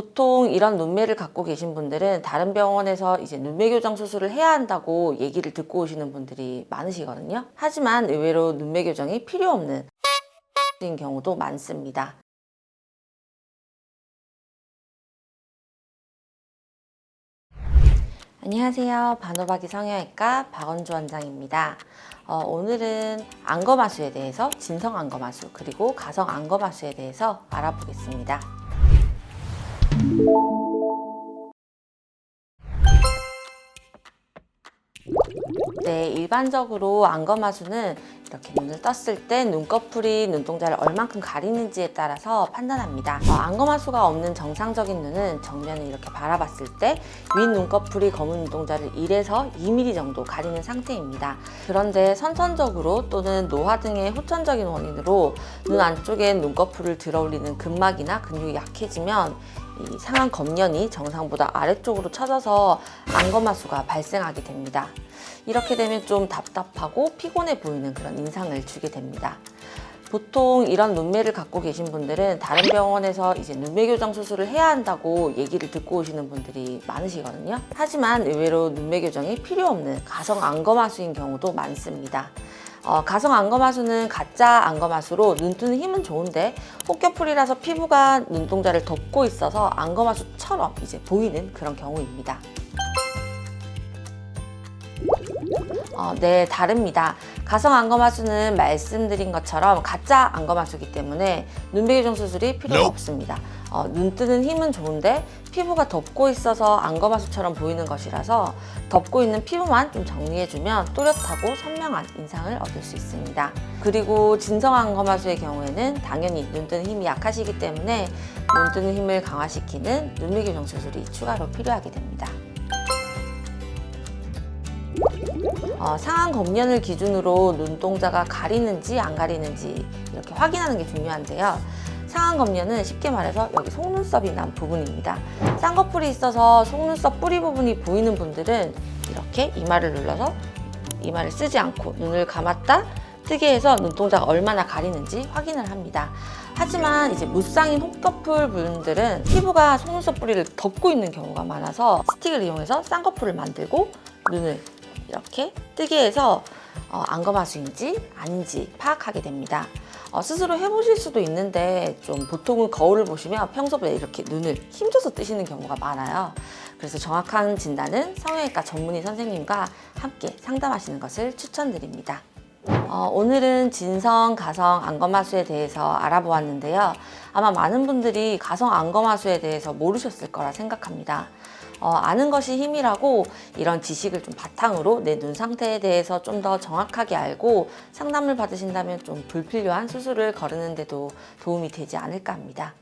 보통 이런 눈매를 갖고 계신 분들은 다른 병원에서 이제 눈매 교정 수술을 해야 한다고 얘기를 듣고 오시는 분들이 많으시거든요. 하지만 의외로 눈매 교정이 필요 없는 경우도 많습니다. 안녕하세요. 반호박이 성형외과 박원주 원장입니다. 오늘은 안검하수에 대해서 진성 안검하수 그리고 가성 안검하수에 대해서 알아보겠습니다. 네, 일반적으로 안검하수는 이렇게 눈을 떴을 때 눈꺼풀이 눈동자를 얼만큼 가리는지에 따라서 판단합니다. 안검하수가 없는 정상적인 눈은 정면을 이렇게 바라봤을 때 윗 눈꺼풀이 검은 눈동자를 1에서 2mm 정도 가리는 상태입니다. 그런데 선천적으로 또는 노화 등의 후천적인 원인으로 눈 안쪽에 눈꺼풀을 들어올리는 근막이나 근육이 약해지면 이 상안 검면이 정상보다 아래쪽으로 처져서 안검하수가 발생하게 됩니다. 이렇게 되면 좀 답답하고 피곤해 보이는 그런 인상을 주게 됩니다. 보통 이런 눈매를 갖고 계신 분들은 다른 병원에서 이제 눈매 교정 수술을 해야 한다고 얘기를 듣고 오시는 분들이 많으시거든요. 하지만 의외로 눈매 교정이 필요 없는 가성 안검하수인 경우도 많습니다. 가성 안검하수는 가짜 안검하수로 눈 뜨는 힘은 좋은데 혹겹풀이라서 피부가 눈동자를 덮고 있어서 안검하수처럼 이제 보이는 그런 경우입니다. 네, 다릅니다. 가성 안검하수는 말씀드린 것처럼 가짜 안검하수이기 때문에 눈매 교정 수술이 필요가 없습니다. 눈 뜨는 힘은 좋은데 피부가 덮고 있어서 안검하수처럼 보이는 것이라서 덮고 있는 피부만 좀 정리해주면 또렷하고 선명한 인상을 얻을 수 있습니다. 그리고 진성 안검하수의 경우에는 당연히 눈 뜨는 힘이 약하시기 때문에 눈 뜨는 힘을 강화시키는 눈매 교정 수술이 추가로 필요하게 됩니다. 상안 검면을 기준으로 눈동자가 가리는지 안 가리는지 이렇게 확인하는 게 중요한데요. 상안 검면은 쉽게 말해서 여기 속눈썹이 난 부분입니다. 쌍꺼풀이 있어서 속눈썹 뿌리 부분이 보이는 분들은 이렇게 이마를 눌러서 이마를 쓰지 않고 눈을 감았다 뜨게 해서 눈동자가 얼마나 가리는지 확인을 합니다. 하지만 이제 무쌍인 혹겹풀 분들은 피부가 속눈썹 뿌리를 덮고 있는 경우가 많아서 스틱을 이용해서 쌍꺼풀을 만들고 눈을 이렇게 뜨게 해서 안검하수인지 아닌지 파악하게 됩니다. 스스로 해보실 수도 있는데 좀 보통은 거울을 보시면 평소보다 이렇게 눈을 힘줘서 뜨시는 경우가 많아요. 그래서 정확한 진단은 성형외과 전문의 선생님과 함께 상담하시는 것을 추천드립니다. 오늘은 진성, 가성 안검하수에 대해서 알아보았는데요. 아마 많은 분들이 가성 안검하수에 대해서 모르셨을 거라 생각합니다. 아는 것이 힘이라고 이런 지식을 좀 바탕으로 내 눈 상태에 대해서 좀 더 정확하게 알고 상담을 받으신다면 좀 불필요한 수술을 거르는 데도 도움이 되지 않을까 합니다.